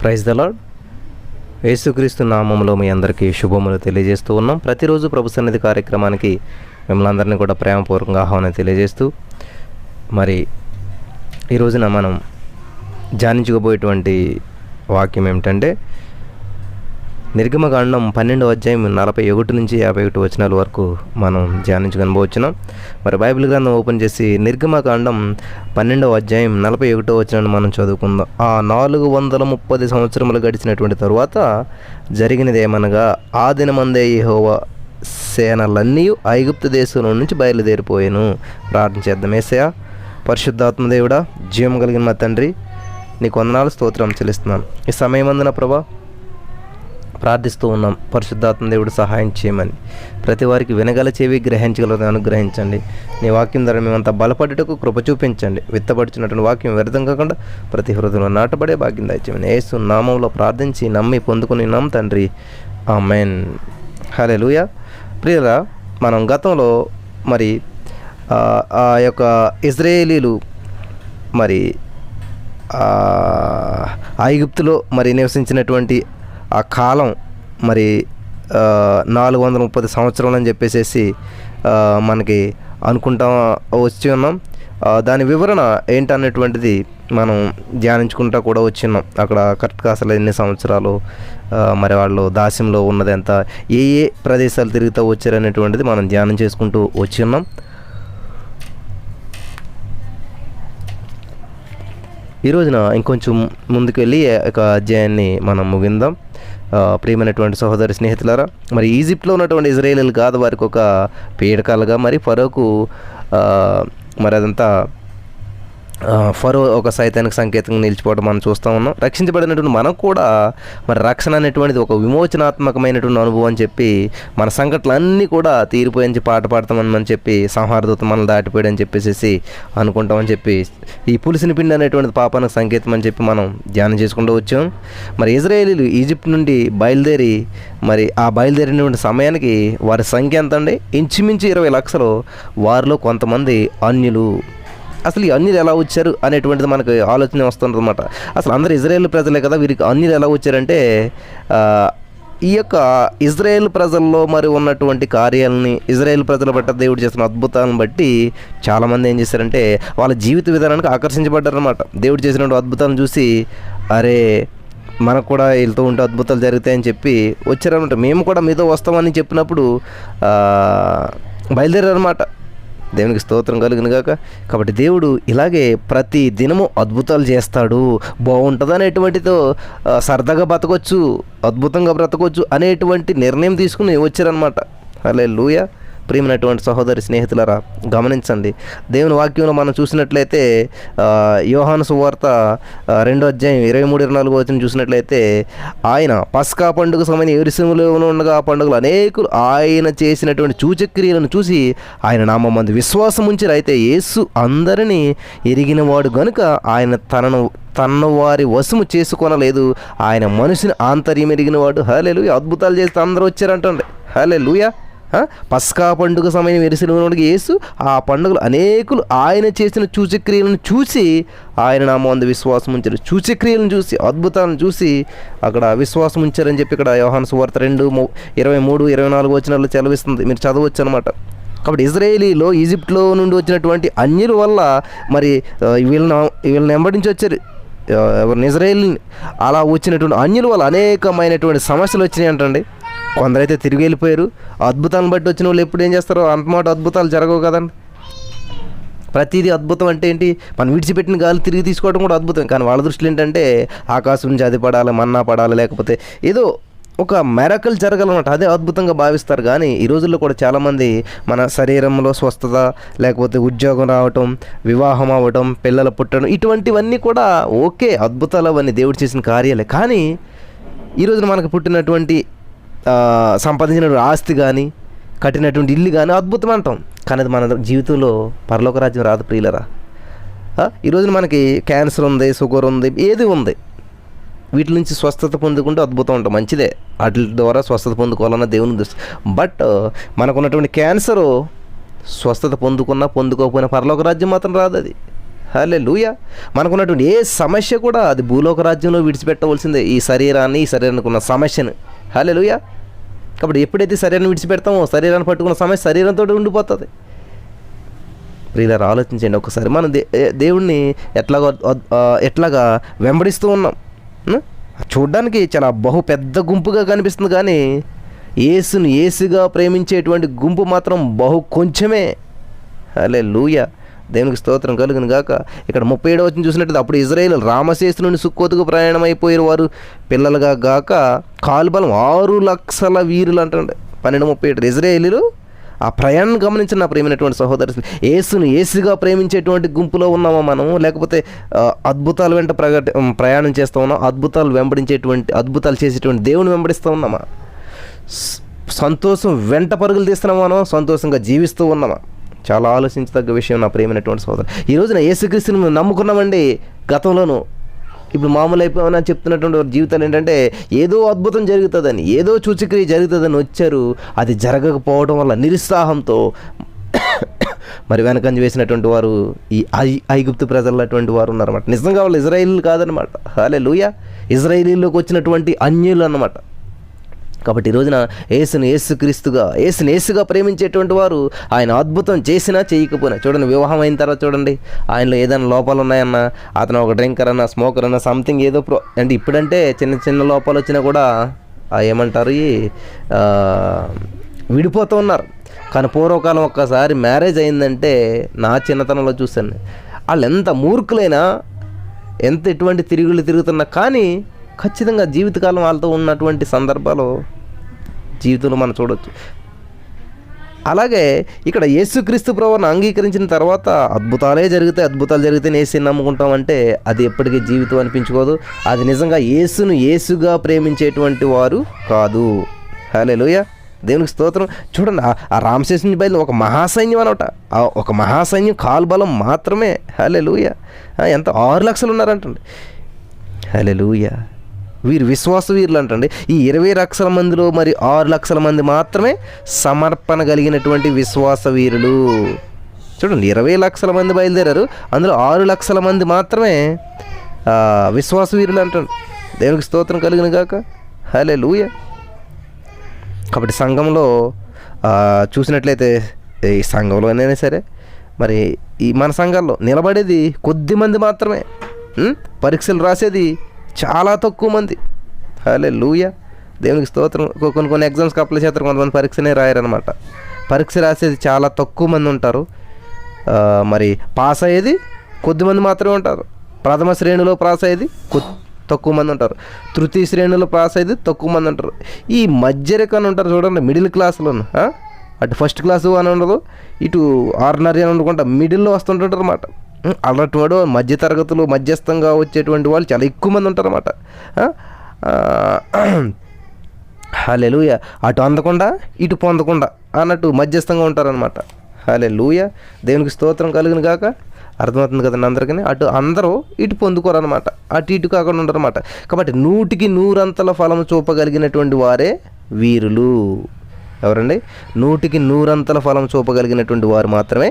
Praise the lord. యేసుక్రీస్తు నామములో మీ అందరికీ శుభములు తెలియజేస్తూ ఉన్నాం. ప్రతిరోజు ప్రభు సన్నిధి కార్యక్రమానికి మిమ్మల్ని అందరినీ కూడా ప్రేమపూర్వకంగా ఆహ్వానం తెలియజేస్తూ, మరి ఈ రోజున మనం ధ్యానించుకోబోయేటువంటి వాక్యం ఏమిటంటే నిర్గమకాండం 12వ అధ్యాయం 41 నుంచి 51 వచనాల వరకు మనం ధ్యానించుకొనబోతున్నాం. మరి బైబిల్ గ్రంథం ఓపెన్ చేసి నిర్గమకాండం 12వ అధ్యాయం 41వ వచనాన్ని మనం చదువుకుందాం. ఆ 430 సంవత్సరములు గడిచినటువంటి తరువాత జరిగినదేమనగా, ఆ దినమందే యెహోవా సేనలన్నీ ఐగుప్తు దేశంలో నుంచి బయలుదేరిపోయాను. ప్రార్థన చేద్దాం. యేసయ్యా, పరిశుద్ధాత్మ దేవుడా, జీవం కలిగిన మా తండ్రి, నీకు వందనాలు, స్తోత్రం చెల్లిస్తున్నాను. ఈ సమయమందున ప్రభా ప్రార్థిస్తూ ఉన్నాం. పరిశుద్ధాత్మ దేవుడు సహాయం చేయమని, ప్రతి వారికి వినగల చెవి, గ్రహించగలదు అనుగ్రహించండి. నీ వాక్యం ద్వారా మేమంతా బలపడటకు కృప చూపించండి. విత్తబడుచున్నటువంటి వాక్యం వ్యర్థం కాకుండా ప్రతి హృదయంలో నాటబడే భాగ్యం దయచేయమని యేసు నామంలో ప్రార్థించి నమ్మి పొందుకుని నాం తండ్రి, ఆమేన్. హల్లెలూయా. ప్రియులారా, మనం గతంలో మరి ఆ యొక్క ఇజ్రాయేలీలు మరి ఐగుప్తులో మరి నివసించినటువంటి ఆ కాలం మరి 430 సంవత్సరాలు అని చెప్పేసి మనకి అనుకుంటా వచ్చి ఉన్నాం. దాని వివరణ ఏంటనేటువంటిది మనం ధ్యానించుకుంటా కూడా వచ్చిన్నాం. అక్కడ కరెక్ట్గా అసలు ఎన్ని సంవత్సరాలు, మరి వాళ్ళు దాస్యంలో ఉన్నది ఎంత, ఏ ప్రదేశాలు తిరుగుతూ వచ్చారనేటువంటిది మనం ధ్యానం చేసుకుంటూ వచ్చి ఉన్నాం. ఈ రోజున ఇంకొంచెం ముందుకు వెళ్ళి ఒక అధ్యాయాన్ని మనం ముగిందాం. ప్రియమైనటువంటి సహోదరి స్నేహితులారా, మరి ఈజిప్ట్లో ఉన్నటువంటి ఇజ్రాయేలీలు కాదు, వారికి ఒక పీడకాలుగా మరి ఫరోకు మరి అదంతా ఫరో ఒక సైతానికి సంకేతంగా నిలిచిపోవడం మనం చూస్తూ ఉన్నాం. రక్షించబడినటువంటి మనకు కూడా మరి రక్షణ అనేటువంటిది ఒక విమోచనాత్మకమైనటువంటి అనుభవం అని చెప్పి, మన సంకట్లన్నీ కూడా తీరిపోయని పాట పాడతామని చెప్పి, సంహారదూత మనల్ని దాటిపోయాడని చెప్పేసి అనుకుంటామని చెప్పి, ఈ పులిసిన పిండి అనేటువంటిది పాపానికి సంకేతం అని చెప్పి మనం ధ్యానం చేసుకుంటూ వచ్చాం. మరి ఇజ్రాయేలీలు ఈజిప్ట్ నుండి బయలుదేరి మరి ఆ బయలుదేరినటువంటి సమయానికి వారి సంఖ్య ఎంత అండి? ఇంచుమించు 20 లక్షలు. వారిలో కొంతమంది అన్యులు. అసలు ఈ అన్యులు ఎలా వచ్చారు అనేటువంటిది మనకు ఆలోచన వస్తుంది అనమాట. అసలు అందరూ ఇజ్రాయేల్ ప్రజలే కదా, వీరికి అన్యులు ఎలా వచ్చారంటే, ఈ యొక్క ఇజ్రాయేల్ ప్రజల్లో మరి ఉన్నటువంటి కార్యాలని, ఇజ్రాయేల్ ప్రజల బట్టి దేవుడు చేస్తున్న అద్భుతాలను బట్టి చాలామంది ఏం చేశారంటే వాళ్ళ జీవిత విధానానికి ఆకర్షించబడ్డారనమాట. దేవుడు చేసినటువంటి అద్భుతాలను చూసి, అరే మనకు కూడా వెళ్తూ ఉంటే అద్భుతాలు జరుగుతాయని చెప్పి వచ్చారనమాట. మేము కూడా మీతో వస్తామని చెప్పినప్పుడు బయలుదేరారనమాట. దేవునికి స్తోత్రం కలుగును గాక. కాబట్టి దేవుడు ఇలాగే ప్రతి దినము అద్భుతాలు చేస్తాడు. బాగుంటుంది అనేటువంటితో సరదాగా బతకొచ్చు, అద్భుతంగా బ్రతకొచ్చు అనేటువంటి నిర్ణయం తీసుకుని వచ్చారనమాట. హల్లెలూయా. ప్రియమైనటువంటి సహోదరి స్నేహితులారా, గమనించండి. దేవుని వాక్యంలో మనం చూసినట్లయితే యోహాను సువార్త 2వ అధ్యాయం 23-24 వచనం చూసినట్లయితే, ఆయన పస్కా పండుగ సమయం యెరూషలేములో ఉండగా ఆ పండుగలు అనేకులు ఆయన చేసినటువంటి సూచక్రియలను చూసి ఆయన నామమందు విశ్వాసం ఉంచారు. అయితే యేసు అందరినీ ఎరిగినవాడు గనుక ఆయన తనను వారి వశము చేసుకొనలేదు. ఆయన మనిషిని ఆంతర్యం ఎరిగినవాడు. హల్లెలూయా. అద్భుతాలు చేస్తే అందరూ వచ్చారంటండి. హల్లెలూయా. పస్కా పండుగ సమయం యెరూషలేములో యేసు ఆ పండుగలు అనేకులు ఆయన చేసిన సూచక్రియలను చూసి ఆయన నామందు విశ్వాసం ఉంచారు. సూచక్రియలను చూసి, అద్భుతాలను చూసి అక్కడ విశ్వాసం ఉంచారని చెప్పి ఇక్కడ యోహాను సువార్త 2:23-24 వచనాల్లో చదివిస్తుంది. మీరు చదవచ్చు అనమాట. కాబట్టి ఇజ్రాయేలీలో ఈజిప్ట్లో నుండి వచ్చినటువంటి అన్యుల వల్ల మరి వీళ్ళని వెంబడించి వచ్చారు ఎవరిని? ఇజ్రాయేలీని. అలా వచ్చినటువంటి అన్యుల వల్ల అనేకమైనటువంటి సమస్యలు వచ్చినాయి అంటండి. కొందరైతే తిరిగి వెళ్ళిపోయారు. అద్భుతాలను బట్టి వచ్చిన వాళ్ళు ఎప్పుడు ఏం చేస్తారో అంతమాట అద్భుతాలు జరగవు కదండి. ప్రతిదీ అద్భుతం అంటే ఏంటి? మనం విడిచిపెట్టిన గాలి తిరిగి తీసుకోవడం కూడా అద్భుతం. కానీ వాళ్ళ దృష్టిలో ఏంటంటే ఆకాశం నుంచి అది పడాలి, మన్నా పడాలి, లేకపోతే ఏదో ఒక మెరకల్ జరగాలన్నమాట, అదే అద్భుతంగా భావిస్తారు. కానీ ఈ రోజుల్లో కూడా చాలామంది మన శరీరంలో స్వస్థత, లేకపోతే ఉద్యోగం రావటం, వివాహం అవ్వటం, పిల్లలు పుట్టడం, ఇటువంటివన్నీ కూడా ఓకే, అద్భుతాలు, అవన్నీ దేవుడు చేసిన కార్యాలే. కానీ ఈ రోజున మనకు పుట్టినటువంటి సంపాదించిన ఆస్తి కానీ, కట్టినటువంటి ఇల్లు కానీ అద్భుతం అంటాం. కానీ అది మన జీవితంలో పరలోక రాజ్యం రాదు ప్రియులరా. ఈరోజు మనకి క్యాన్సర్ ఉంది, షుగర్ ఉంది, ఏది ఉంది, వీటి నుంచి స్వస్థత పొందుకుంటే అద్భుతం ఉంటాం, మంచిదే. వాటి ద్వారా స్వస్థత పొందుకోవాలన్న దేవుని దృష్టి. బట్ మనకున్నటువంటి క్యాన్సరు స్వస్థత పొందుకోకపోయినా పరలోక రాజ్యం మాత్రం రాదు అది. హల్లెలూయా. మనకున్నటువంటి ఏ సమస్య కూడా అది భూలోక రాజ్యంలో విడిచిపెట్టవలసిందే, ఈ శరీరానికి ఉన్న సమస్యను. హల్లెలూయా. కాబట్టి ఎప్పుడైతే శరీరాన్ని విడిచిపెడతామో శరీరాన్ని పట్టుకున్న సమస్య శరీరంతో ఉండిపోతుంది. ప్రియులారా, ఆలోచించండి ఒకసారి. మనం దేవుణ్ణి ఎట్లాగా వెంబడిస్తూ ఉన్నాం. చూడ్డానికి చాలా బహు పెద్ద గుంపుగా కనిపిస్తుంది, కానీ యేసుని యేసుగా ప్రేమించేటువంటి గుంపు మాత్రం బహు కొంచెమే. హల్లెలూయా. దేవునికి స్తోత్రం కలుగును గాక. ఇక్కడ 37వ వచనం చూసినట్టు, అప్పుడు ఇజ్రాయేలు రామశేషు నుండి సుక్కోతుకు ప్రయాణమైపోయారు, వారు పిల్లలుగా గాక కాలుబలం 6 లక్షల వీరులు అంటుండే. 12:37. ఇజ్రాయేలీలు ఆ ప్రయాణం గమనించిన నా ప్రేమైనటువంటి సహోదరు, యేసుని యేసుగా ప్రేమించేటువంటి గుంపులో ఉన్నామా మనం, లేకపోతే అద్భుతాల వెంట ప్రయాణం చేస్తూ ఉన్నాం, అద్భుతాలు చేసేటువంటి దేవుని వెంబడిస్తూ ఉన్నామా, సంతోషం వెంట పరుగులు తీస్తున్నామా, మనం సంతోషంగా జీవిస్తూ ఉన్నామా? చాలా ఆలోచించదగ్గ విషయం నా ప్రేమైనటువంటి సోదరు. ఈ రోజున యేసుక్రీస్తుని మేము నమ్ముకున్నామండి. గతంలోనూ ఇప్పుడు మామూలు అయిపోయినా చెప్తున్నటువంటి జీవితాలు ఏంటంటే ఏదో అద్భుతం జరుగుతుందని, ఏదో సూచక్రియ జరుగుతుందని వచ్చారు. అది జరగకపోవడం వల్ల నిరుత్సాహంతో మరి వెనకంజ వేసినటువంటి వారు ఈ ఐగుప్తు ప్రజలు అటువంటి వారు ఉన్నారన్నమాట. నిజంగా వాళ్ళు ఇజ్రాయేలీలు కాదనమాట. హల్లెలూయా. ఇజ్రాయేలీలోకి వచ్చినటువంటి అన్యులు అన్నమాట. కాబట్టి ఈ రోజున యేసుని యేసుగా ప్రేమించేటువంటి వారు ఆయన అద్భుతం చేసినా చేయకపోయినా, చూడండి, వివాహం అయిన తర్వాత చూడండి, ఆయనలో ఏదైనా లోపాలు ఉన్నాయన్నా, అతను ఒక డ్రింకర్ అన్నా, స్మోకర్ అన్నా, సంథింగ్ ఏదో అంటే ఇప్పుడంటే చిన్న చిన్న లోపాలు వచ్చినా కూడా ఏమంటారు విడిపోతూ ఉన్నారు. కానీ పూర్వకాలం ఒక్కసారి మ్యారేజ్ అయిందంటే నా చిన్నతనంలో చూశాను, వాళ్ళు ఎంత మూర్ఖులైనా, ఎంత ఎటువంటి తిరుగుతున్నా కానీ ఖచ్చితంగా జీవితకాలం వాళ్ళతో ఉన్నటువంటి సందర్భాలు జీవితంలో మనం చూడవచ్చు. అలాగే ఇక్కడ యేసుక్రీస్తు ప్రభువును అంగీకరించిన తర్వాత అద్భుతాలు జరిగితే యేసుని నమ్ముకుంటామంటే అది ఎప్పటికీ జీవితం అనిపించుకోదు. అది నిజంగా యేసును యేసుగా ప్రేమించేటువంటి వారు కాదు. హల్లెలూయా. దేవునికి స్తోత్రం. చూడండి, ఆ రామశేషుని బయలు ఒక మహాసైన్యం అనమాట. ఒక మహాసైన్యం కాల్బలం మాత్రమే. హల్లెలూయా. ఎంత 6 లక్షలు ఉన్నారంటండి. హల్లెలూయా. వీరు విశ్వాస వీరులు అంటండి. ఈ 20 లక్షల మందిలో మరి 6 లక్షల మంది మాత్రమే సమర్పణ కలిగినటువంటి విశ్వాస వీరులు. చూడండి, 20 లక్షల మంది బయలుదేరారు, అందులో 6 లక్షల మంది మాత్రమే విశ్వాస వీరులు అంటండి. దేవునికి స్తోత్రం కలుగును గాక. హల్లెలూయా. కాబట్టి సంఘంలో చూసినట్లయితే, ఈ సంఘంలోనైనా సరే మరి ఈ మన సంఘాల్లో నిలబడేది కొద్ది మంది మాత్రమే, పరీక్షలు రాసేది చాలా తక్కువ మంది. హల్లెలూయా. దేవునికి స్తోత్రం. కొన్ని ఎగ్జామ్స్కి అప్లై చేస్తారు, కొంతమంది పరీక్షనే రాయరనమాట. పరీక్ష రాసేది చాలా తక్కువ మంది ఉంటారు. మరి పాస్ అయ్యేది కొద్దిమంది మాత్రమే ఉంటారు. ప్రథమ శ్రేణిలో పాస్ అయ్యేది తక్కువ మంది ఉంటారు. తృతీయ శ్రేణిలో పాస్ అయ్యేది తక్కువ మంది ఉంటారు. ఈ మధ్యరకం ఉంటారు చూడండి, మిడిల్ క్లాస్లోను, అటు ఫస్ట్ క్లాసు అని ఉండదు, ఇటు ఆర్డినరీ అని ఉండకుండా మిడిల్లో వస్తుంటారు అన్నమాట. అలాంటి వాడు మధ్యతరగతులు మధ్యస్థంగా వచ్చేటువంటి వాళ్ళు చాలా ఎక్కువ మంది ఉంటారన్నమాట. హల్లెలూయా. అటు అందకుండా ఇటు పొందకుండా అన్నట్టు మధ్యస్థంగా ఉంటారనమాట. హల్లెలూయా. దేవునికి స్తోత్రం కలుగును గాక. అర్థమవుతుంది కదండి అందరికీ. అటు అందరూ ఇటు పొందుకోరనమాట, అటు ఇటు కాకుండా ఉంటారన్నమాట. కాబట్టి 100కి 100 ఫలం చూపగలిగినటువంటి వారే వీరులు. ఎవరండి? 100కి 100 ఫలం చూపగలిగినటువంటి వారు మాత్రమే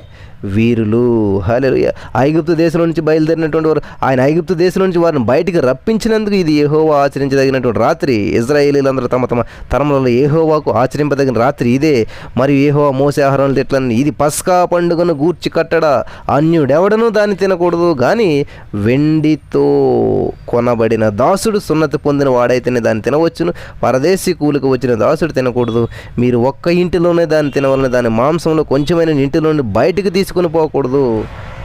వీరులు. హల్లెలూయా. ఐగుప్తు దేశంలో నుంచి బయలుదేరినటువంటి వారు, ఆయన ఐగుప్తు దేశంలో నుంచి వారిని బయటికి రప్పించినందుకు ఇది యెహోవా ఆచరించదగినటువంటి రాత్రి. ఇశ్రాయేలీలందరూ తమ తమ తరములలో యెహోవాకు ఆచరింపదగిన రాత్రి ఇదే. మరియు యెహోవా మోసే ఆహారం తిట్లని, ఇది పస్కా పండుగను గూర్చి కట్టడా, అన్యుడెవడనూ దాన్ని తినకూడదు, కానీ వెండితో కొనబడిన దాసుడు సున్నతి పొందిన వాడైతేనే దాన్ని తినవచ్చును, పరదేశీ కూలికి వచ్చిన దాసుడు తినకూడదు. మీరు ఒక్క ఇంటిలోనే దాన్ని తినవలన, దాని మాంసంలో కొంచెమైన ఇంటిలోని బయటికి తీసుకుని పోకూడదు.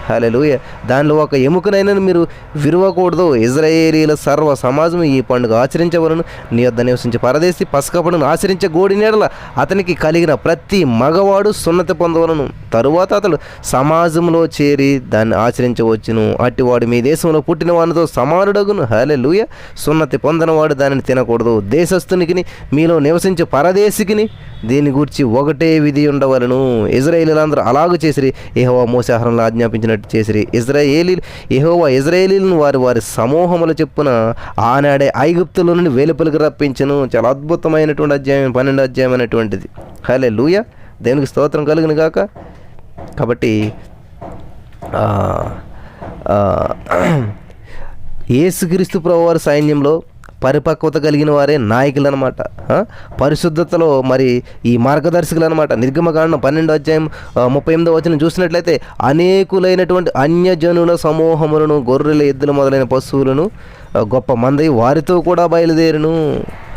హల్లెలూయా. దానిలో ఒక ఎముకనైనా మీరు విరవకూడదు. ఇశ్రాయేలీల సర్వ సమాజం ఈ పండుగ ఆచరించవలను. నీ వద్ద నివసించే పరదేశి పస్కా పండుగను ఆచరించే గోడి నీడల అతనికి కలిగిన ప్రతి మగవాడు సున్నతి పొందవలను. తరువాత అతడు సమాజంలో చేరి దాన్ని ఆచరించవచ్చును. అట్టివాడు మీ దేశంలో పుట్టిన వానితో సమానుడగును. హల్లెలూయా. సున్నతి పొందనవాడు దానిని తినకూడదు. దేశస్థునికి మీలో నివసించే పరదేశికిని దీని గూర్చి ఒకటే విధి ఉండవలను. ఇశ్రాయేలీలందరూ అలాగూ చేసిరి, యెహోవా మోసే ఆహారంలో ఆజ్ఞాపించినట్టు చేసిరి. యెహోవా ఇశ్రాయేలీలను వారి వారి సమూహముల చెప్పున ఆనాడే ఐగుప్తులో నుండి వెలుపలికి రప్పించను. చాలా అద్భుతమైనటువంటి అధ్యాయం, 12వ అధ్యాయం అనేటువంటిది. హల్లెలూయా. దేవునికి స్తోత్రం కలుగును గాక. కాబట్టి యేసుక్రీస్తు ప్రభువారి సైన్యంలో పరిపక్వత కలిగిన వారే నాయకులు అనమాట. పరిశుద్ధతలో మరి ఈ మార్గదర్శకులు అనమాట. నిర్గమకాండం 12:38 చూసినట్లయితే అనేకులైనటువంటి అన్యజనుల సమూహములను, గొర్రెల, ఎద్దుల మొదలైన పశువులను గొప్ప మంది వారితో కూడా బయలుదేరును.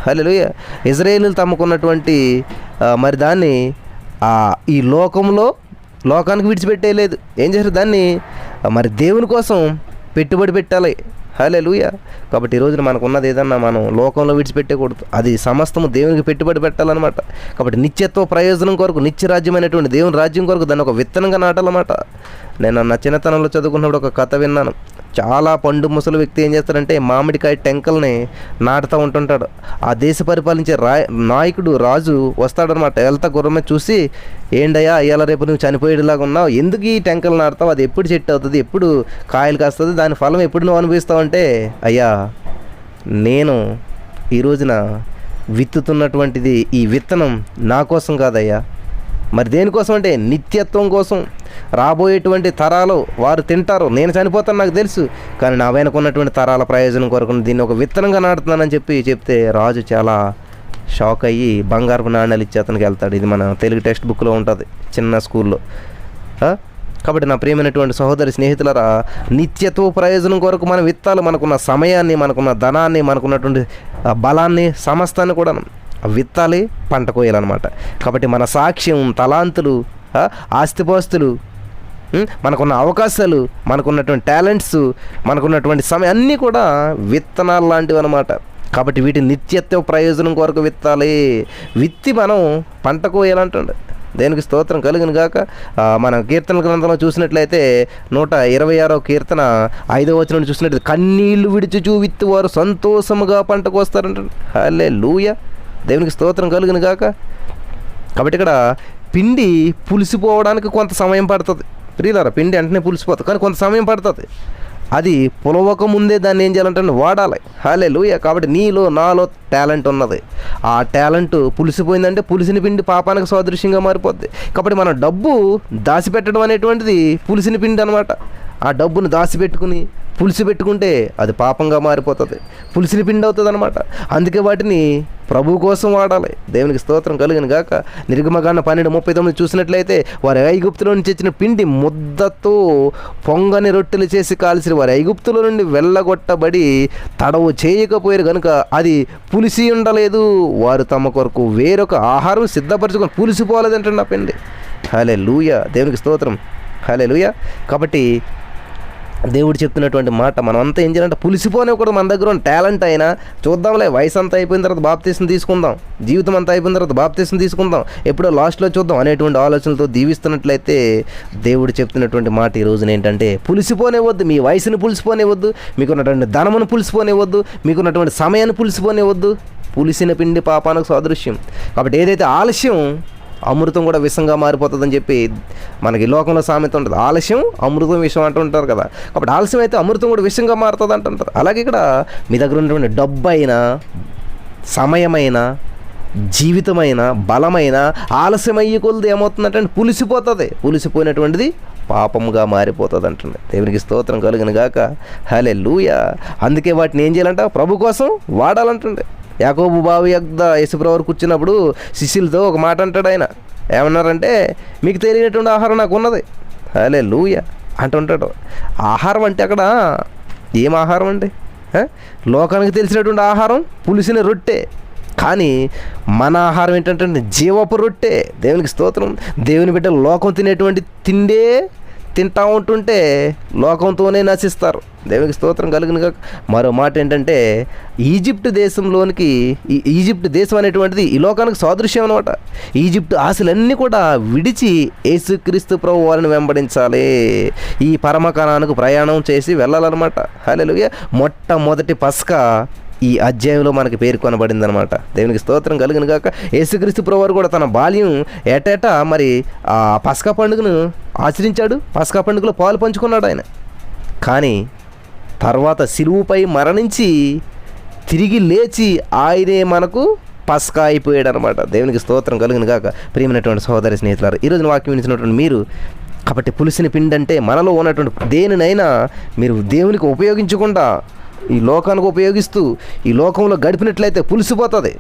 హల్లెలూయా. ఇశ్రాయేలీయులు తమకున్నటువంటి మరి దాన్ని ఈ లోకానికి విడిచిపెట్టేయలేదు. ఏం చేశారు? దాన్ని మరి దేవుని కోసం పెట్టుబడి పెట్టాలి. హల్లెలూయా. కాబట్టి ఈ రోజున మనకు ఉన్నది ఏదన్నా మనం లోకంలో విడిచిపెట్టకూడదు. అది సమస్తము దేవునికి పెట్టుబడి పెట్టాలన్నమాట. కాబట్టి నిత్యత్వ ప్రయోజనం కొరకు, నిత్యరాజ్యమైనటువంటి దేవుని రాజ్యం కొరకు దాన్ని ఒక విత్తనంగా నాటాలన్నమాట. నేను నా చిన్నతనంలో చదువుకున్నప్పుడు ఒక కథ విన్నాను. చాలా పండు ముసలి వ్యక్తి ఏం చేస్తాడంటే మామిడికాయ టెంకల్ని నాటుతూ ఉంటుంటాడు. ఆ దేశ పరిపాలించే నాయకుడు, రాజు వస్తాడనమాట. వెళ్తా గుర్రం మీద చూసి, ఏంటయ్యా ఇవాళ రేపు నువ్వు చనిపోయేలాగా ఉన్నావు, ఎందుకు ఈ టెంకలు నాటుతావు, అది ఎప్పుడు చెట్టు అవుతుంది, ఎప్పుడు కాయలు కాస్తుంది, దాని ఫలం ఎప్పుడు నువ్వు అనుభవిస్తావు అంటే, అయ్యా నేను ఈ రోజున విత్తుతున్నటువంటిది ఈ విత్తనం నా కోసం కాదయ్యా, మరి దేనికోసం అంటే నిత్యత్వం కోసం. రాబోయేటువంటి తరాలు వారు తింటారు, నేను చనిపోతాను నాకు తెలుసు, కానీ నా వెనుకున్నటువంటి తరాల ప్రయోజనం కొరకు దీన్ని ఒక విత్తనంగా నాటుతున్నానని చెప్తే రాజు చాలా షాక్ అయ్యి బంగారపు నాణ్యాలు ఇచ్చి అతనికి వెళ్తాడు. ఇది మన తెలుగు టెక్స్ట్ బుక్లో ఉంటుంది చిన్న స్కూల్లో. కాబట్టి నా ప్రియమైనటువంటి సహోదరి స్నేహితులరా, నిత్యత్వ ప్రయోజనం కొరకు మనం విత్తాలు. మనకున్న సమయాన్ని, మనకున్న ధనాన్ని, మనకున్నటువంటి బలాన్ని, సమస్తాన్ని కూడా విత్తాలి, పంట కోయాలన్నమాట. కాబట్టి మన సాక్ష్యం, తలాంతులు, ఆస్తిపాస్తులు, మనకున్న అవకాశాలు, మనకున్నటువంటి టాలెంట్స్, మనకున్నటువంటి సమయం అన్నీ కూడా విత్తనాలు లాంటివి అన్నమాట. కాబట్టి వీటి నిత్యత్వ ప్రయోజనం కొరకు విత్తాలి. విత్తి మనం పంట కోయాలంటుండే. దేనికి స్తోత్రం కలుగును గాక. మన కీర్తన గ్రంథంలో చూసినట్లయితే 126వ కీర్తన 5వ వచనం చూసినట్లయితే, కన్నీళ్లు విడిచుచూ విత్తువారు సంతోషముగా పంట కోస్తారంట. హల్లెలూయా. దేవునికి స్తోత్రం కలుగును గాక. కాబట్టి ఇక్కడ పిండి పులిసిపోవడానికి కొంత సమయం పడుతుంది. ప్రియులారా, పిండి వెంటనే పులిసిపోతుంది, కానీ కొంత సమయం పడుతుంది. అది పులవక ముందే దాన్ని ఏం చేయాలంటే వాడాలి. హల్లెలూయా. కాబట్టి నీలో నాలో టాలెంట్ ఉన్నది. ఆ టాలెంట్ పులిసిపోయిందంటే పులిసిన పిండి పాపానికి సాదృశ్యంగా మారిపోద్ది. కాబట్టి మన డబ్బు దాచిపెట్టడం అనేటువంటిది పులిసిన పిండి అనమాట. ఆ డబ్బును దాచిపెట్టుకుని పులిసిపెట్టుకుంటే అది పాపంగా మారిపోతుంది, పులిసిన పిండి అవుతుంది అనమాట. అందుకే వాటిని ప్రభు కోసం వాడాలి. దేవునికి స్తోత్రం కలుగును గాక. నిర్గమకాండం 12:39 చూసినట్లయితే, వారి ఐగుప్తులో నుంచి వచ్చిన పిండి ముద్దతో పొంగని రొట్టెలు చేసి కాల్చిన వారి ఐగుప్తులో నుండి వెళ్ళగొట్టబడి తడవు చేయకపోయారు కనుక అది పులిసి ఉండలేదు. వారు తమ కొరకు వేరొక ఆహారం సిద్ధపరచుకొని పులిసిపోలేదంటండి ఆ పిండి. హల్లెలూయా. దేవునికి స్తోత్రం. హల్లెలూయా. కాబట్టి దేవుడు చెప్తున్నటువంటి మాట మనం అంతా ఏం చేయాలంటే పులిసిపోనే కూడా. మన దగ్గర ఉన్న టాలెంట్ అయినా చూద్దాంలే, వయసు అంతా అయిపోయిన తర్వాత బాప్తీసం తీసుకుందాం, జీవితం అంతా అయిపోయిన తర్వాత బాప్తీసం తీసుకుందాం, ఎప్పుడో లాస్ట్లో చూద్దాం అనేటువంటి ఆలోచనలతో దీవిస్తున్నట్లయితే దేవుడు చెప్తున్నటువంటి మాట ఈ రోజున ఏంటంటే, పులిసిపోనేవద్దు, మీ వయసుని పులిసిపోనేవద్దు, మీకున్నటువంటి ధనమును పులిసిపోనేవద్దు, మీకున్నటువంటి సమయాన్ని పులిసిపోనేవద్దు. పులిసిన పిండి పాపానికి సాదృశ్యం. కాబట్టి ఏదైతే ఆలస్యం, అమృతం కూడా విషంగా మారిపోతుందని చెప్పి మనకి లోకంలో సామెత ఉంటుంది. ఆలస్యం అమృతం విషం అంటుంటారు కదా. కాబట్టి ఆలస్యం అయితే అమృతం కూడా విషంగా మారుతుంది అంటుంటారు. అలాగే ఇక్కడ మీ దగ్గర ఉన్నటువంటి డబ్బు అయినా, సమయమైన, జీవితమైన, బలమైన ఆలస్యమయ్యే కొలది ఏమవుతుందంటే పులిసిపోతుంది. పులిసిపోయినటువంటిది పాపముగా మారిపోతుంది అంటుంది. దేవునికి స్తోత్రం కలుగును గాక. హల్లెలూయా. అందుకే వాటిని ఏం చేయాలంట? ప్రభు కోసం వాడాలంటుండే. యాకోబు బావి యొద్ద యేసుప్రభువు కూర్చున్నప్పుడు శిష్యులతో ఒక మాట అంటాడు ఆయన. ఏమన్నారంటే, మీకు తెలియనటువంటి ఆహారం నాకు ఉన్నది. హల్లెలూయా అంటుంటాడు. ఆహారం అంటే అక్కడ ఏం ఆహారం అండి? లోకానికి తెలిసినటువంటి ఆహారం పులిసిన రొట్టె. కానీ మన ఆహారం ఏంటంటే జీవపు రొట్టె. దేవునికి స్తోత్రం. దేవుని బిడ్డలు లోకం తినేటువంటి తిండే తింటా ఉంటుంటే లోకంతోనే నశిస్తారు. దేవునికి స్తోత్రం కలుగునుగా. మరో మాట ఏంటంటే, ఈజిప్ట్ దేశంలోనికి, ఈజిప్ట్ దేశం అనేటువంటిది ఈ లోకానికి సాదృశ్యం అనమాట. ఈజిప్ట్ ఆశలన్నీ కూడా విడిచి యేసుక్రీస్తు ప్రభు వారిని వెంబడించాలి. ఈ పరమకాణానికి ప్రయాణం చేసి వెళ్ళాలన్నమాట. హల్లెలూయా. మొట్టమొదటి పస్కా ఈ అధ్యాయంలో మనకి పేర్కొనబడింది అనమాట. దేవునికి స్తోత్రం కలుగును గాక. యేసుక్రీస్తు ప్రభువారు కూడా తన బాల్యం ఏటేటా మరి ఆ పస్కా పండుగను ఆచరించాడు. పస్కా పండుగలో పాలు పంచుకున్నాడు ఆయన. కానీ తర్వాత సిలువుపై మరణించి తిరిగి లేచి ఆయనే మనకు పస్కా అయిపోయాడు అనమాట. దేవునికి స్తోత్రం కలుగును గాక. ప్రియమైనటువంటి సహోదరి స్నేహితులారు, ఈరోజు వాక్యం వినిచినటువంటి మీరు కాబట్టి పులిసిన పిండి అంటే మనలో ఉన్నటువంటి దేనినైనా మీరు దేవునికి ఉపయోగించకుండా ఈ లోకానికి ఉపయోగిస్తూ ఈ లోకంలో గడిపినట్లయితే పులిసిపోతుంది.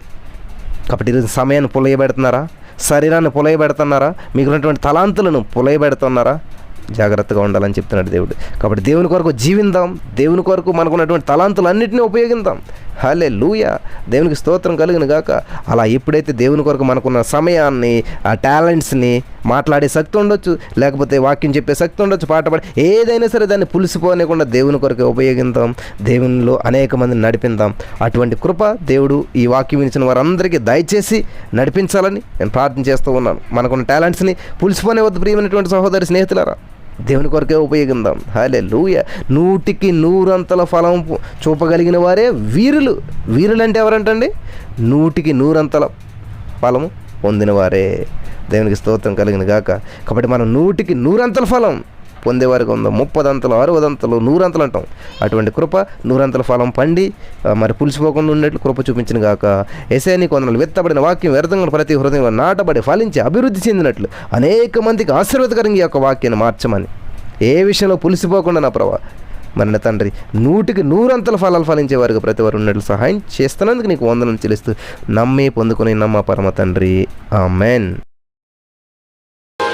కాబట్టి ఈరోజు సమయాన్ని పులయబెడుతున్నారా? శరీరాన్ని పులయబెడుతున్నారా? మిగిలినటువంటి తలాంతులను పులయబెడుతున్నారా? జాగ్రత్తగా ఉండాలని చెప్తున్నాడు దేవుడు. కాబట్టి దేవుని కొరకు జీవిందాం, దేవుని కొరకు మనకున్నటువంటి తలాంతులన్నింటినీ ఉపయోగిద్దాం. హల్లెలూయా, దేవునికి స్తోత్రం కలుగును గాక. అలా ఎప్పుడైతే దేవుని కొరకు మనకున్న సమయాన్ని, ఆ టాలెంట్స్ని, మాట్లాడే శక్తి ఉండొచ్చు, లేకపోతే వాక్యం చెప్పే శక్తి ఉండొచ్చు, పాట పాడి ఏదైనా సరే దాన్ని పులిసిపోనివ్వకుండా దేవుని కొరకు ఉపయోగిద్దాం, దేవునిలో అనేక మందిని నడిపిందాం. అటువంటి కృప దేవుడు ఈ వాక్యం వినిచిన వారందరికీ దయచేసి నడిపించాలని నేను ప్రార్థన చేస్తూ ఉన్నాను. మనకున్న టాలెంట్స్ని పులిసిపోనివద్దు ప్రియమైనటువంటి సహోదరి స్నేహితులారా, దేవుని కొరకే ఉపయోగిద్దాం. హల్లెలూయా. 100కి 100 ఫలం చూపగలిగిన వారే వీరులు. వీరులు అంటే ఎవరంటండి? 100కి 100 ఫలము పొందినవారే. దేవునికి స్తోత్రం కలిగిన గాక. కాబట్టి మనం 100కి 100 ఫలం పొందేవారికి ఉందాం. 30 60 100 అంటాం. అటువంటి కృప 100 ఫలం పండి మరి పులిసిపోకుండా ఉన్నట్లు కృప చూపించిన గాక. యెషయా నీకు వందనాలు. విత్తబడిన వాక్యం వ్యర్థంగా ప్రతి హృదయం నాటబడి ఫలించి అభివృద్ధి చెందినట్లు అనేక మందికి ఆశీర్వాదకరంగా ఈ యొక్క వాక్యాన్ని మార్చమని, ఏ విషయంలో పులిసిపోకుండా నా ప్రభా మరి నా తండ్రి 100కి 100 ఫలాలు ఫలించే వారికి ప్రతి వారు ఉన్నట్లు సహాయం చేస్తున్నందుకు నీకు వందనం చెల్లిస్తూ నమ్మి పొందుకుని నమ్మ పరమ తండ్రి. ఆమెన్.